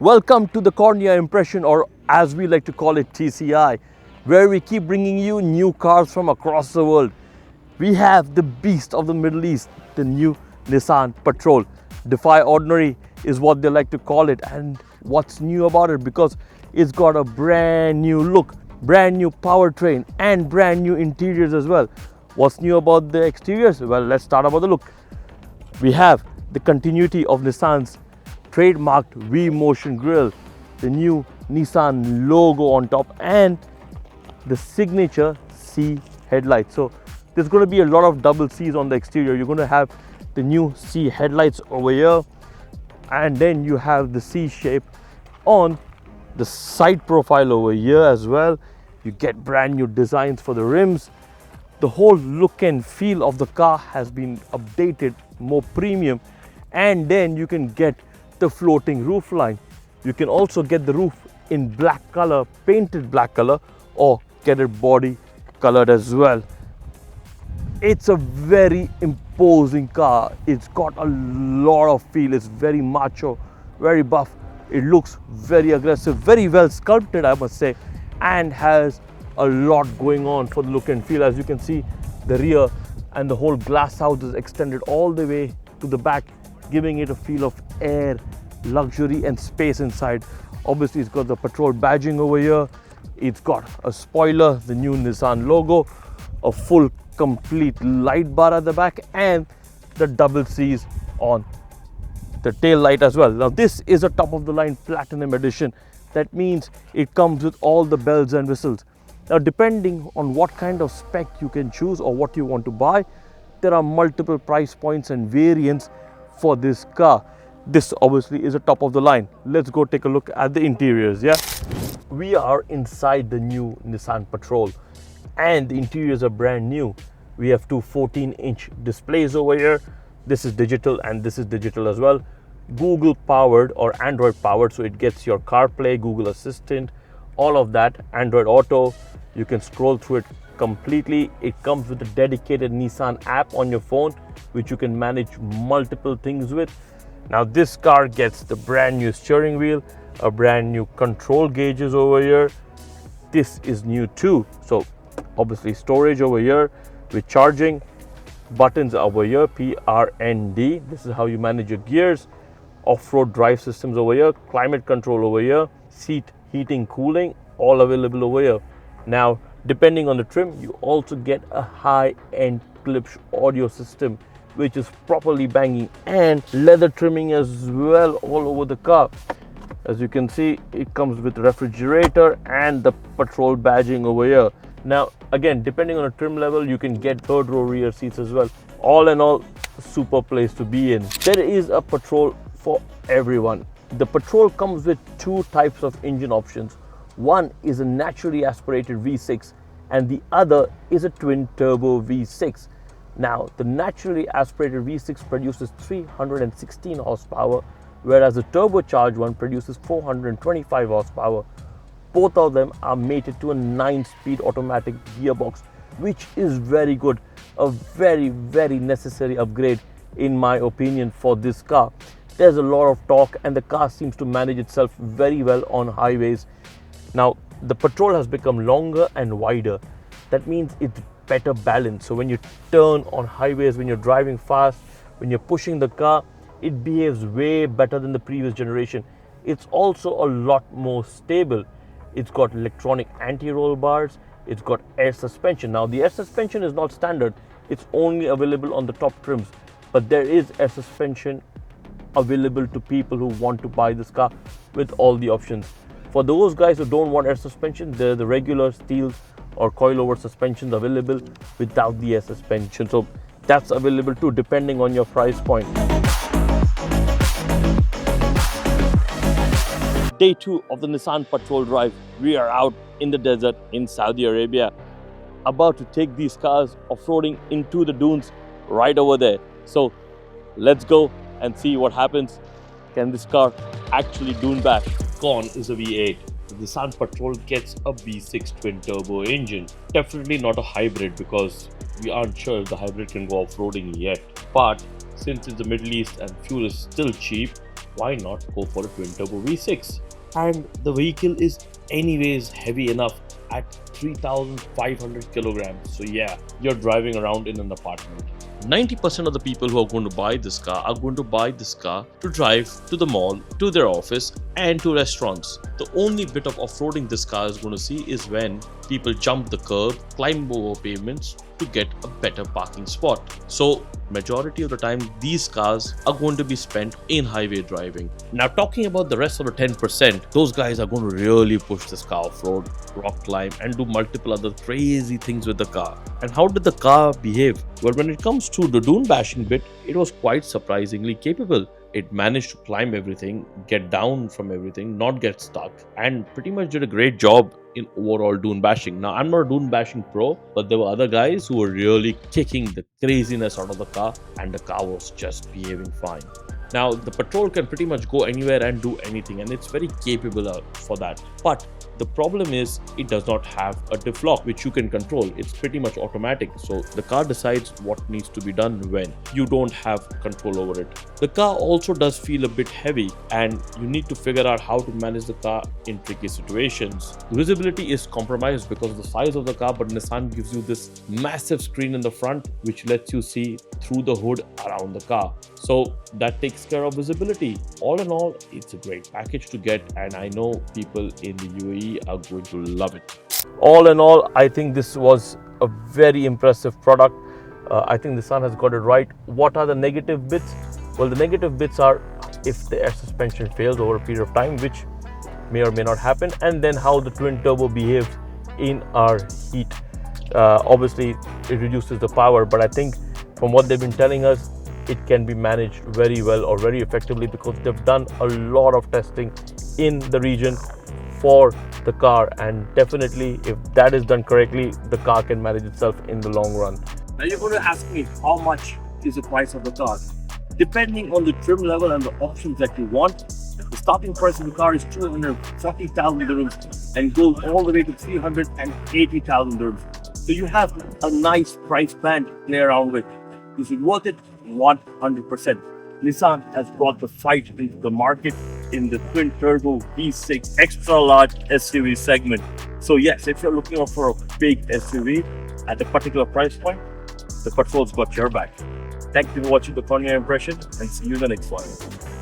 Welcome to the Cornea Impression, or as we like to call it, TCI, where we keep bringing you new cars from across the world. We have the beast of the Middle East, the new Nissan Patrol. Defy ordinary is what they like to call it. And what's new about it? Because it's got a brand new look, brand new powertrain, and brand new interiors as well. What's new about the exteriors? Well, let's start about the look. We have the continuity of Nissan's trademarked V-Motion grille, the new Nissan logo on top, and the signature C headlights. So there's going to be a lot of double C's on the exterior. You're going to have the new C headlights over here, and then you have the C shape on the side profile over here as well. You get brand new designs for the rims. The whole look and feel of the car has been updated, more premium, and then you can get the floating roof line. You can also get the roof in black color, painted black color, or get it body colored as well. It's a very imposing car. It's got a lot of feel. It's very macho, very buff. It looks very aggressive, very well sculpted, I must say, and has a lot going on for the look and feel. As you can see, the rear and the whole glass house is extended all the way to the back, giving it a feel of air, luxury, and space inside. Obviously, it's got the Patrol badging over here. It's got a spoiler, the new Nissan logo, a full complete light bar at the back, and the double C's on the tail light as well. Now, this is a top of the line platinum edition. That means it comes with all the bells and whistles. Now, depending on what kind of spec you can choose or what you want to buy, there are multiple price points and variants for this car. This obviously is a top of the line. Let's go take a look at the interiors. Yeah, we are inside the new Nissan Patrol, and the interiors are brand new. We have two 14-inch displays over here. This is digital and this is digital as well. Google powered or Android powered, so it gets your CarPlay, Google Assistant, all of that, Android Auto. You can scroll through it completely. It comes with a dedicated Nissan app on your phone, which you can manage multiple things with. Now, this car gets the brand new steering wheel, a brand new control gauges over here. This is new too. So obviously storage over here with charging, buttons over here, P, R, N, D. This is how you manage your gears. Off-road drive systems over here, climate control over here, seat heating, cooling, all available over here. Now, depending on the trim, you also get a high-end Klipsch audio system, which is properly banging, and leather trimming as well all over the car. As you can see, it comes with refrigerator and the Patrol badging over here. Now, again, depending on the trim level, you can get third row rear seats as well. All in all, super place to be in. There is a Patrol for everyone. The Patrol comes with two types of engine options. One is a naturally aspirated V6 and the other is a twin turbo V6. Now, the naturally aspirated V6 produces 316 horsepower, whereas the turbocharged one produces 425 horsepower. Both of them are mated to a 9-speed automatic gearbox, which is very good. A very, very necessary upgrade, in my opinion, for this car. There's a lot of torque and the car seems to manage itself very well on highways. Now, the Patrol has become longer and wider. That means it's better balance. So when you turn on highways, when you're driving fast, when you're pushing the car, it behaves way better than the previous generation. It's also a lot more stable. It's got electronic anti-roll bars. It's got air suspension. Now, the air suspension is not standard. It's only available on the top trims, but there is air suspension available to people who want to buy this car with all the options. For those guys who don't want air suspension, there are the regular steel or coilover suspensions available without the air suspension. So that's available too, depending on your price point. Day 2 of the Nissan Patrol drive. We are out in the desert in Saudi Arabia, about to take these cars off-roading into the dunes right over there. So let's go and see what happens. Can this car actually dune bash? Con is a V8. The Nissan Patrol gets a V6 twin turbo engine. Definitely not a hybrid, because we aren't sure if the hybrid can go off-roading yet. But since it's the Middle East and fuel is still cheap, why not go for a twin turbo V6? And the vehicle is anyways heavy enough at 3,500 kilograms. So yeah, you're driving around in an apartment. 90% of the people who are going to buy this car are going to buy this car to drive to the mall, to their office and to restaurants. The only bit of off-roading this car is going to see is when people jump the curb, climb over pavements to get a better parking spot. So majority of the time these cars are going to be spent in highway driving. Now talking about the rest of the 10%, those guys are going to really push this car off-road, rock climb and do multiple other crazy things with the car. And how did the car behave? Well, when it comes to the dune bashing bit, it was quite surprisingly capable. It managed to climb everything, get down from everything, not get stuck, and pretty much did a great job in overall dune bashing. Now, I'm not a dune bashing pro, but there were other guys who were really kicking the craziness out of the car, and the car was just behaving fine. Now, the Patrol can pretty much go anywhere and do anything, and it's very capable for that. But the problem is it does not have a diff lock which you can control. It's pretty much automatic, so the car decides what needs to be done when. You don't have control over it. The car also does feel a bit heavy, and you need to figure out how to manage the car in tricky situations. Visibility is compromised because of the size of the car, but Nissan gives you this massive screen in the front which lets you see through the hood around the car. So that takes care of visibility. All in all, it's a great package to get, and I know people in the UAE are going to love it. All in all, I think this was a very impressive product. I think Nissan has got it right. What are the negative bits? Well, the negative bits are if the air suspension fails over a period of time, which may or may not happen, and then how the twin turbo behaves in our heat. Obviously, it reduces the power, but I think from what they've been telling us, it can be managed very well or very effectively because they've done a lot of testing in the region for the car, and definitely if that is done correctly, the car can manage itself in the long run. Now you're going to ask me how much is the price of the car. Depending on the trim level and the options that you want, the starting price of the car is 240,000 dirhams and goes all the way to 380,000 dirhams. So you have a nice price band to play around with. Is it worth it? 100%. Nissan has brought the fight into the market in the twin turbo V6 extra large SUV segment. So yes, if you're looking for a big SUV at a particular price point, the Patrol's got your back. Thank you for watching the Cornea impression, and see you in the next one.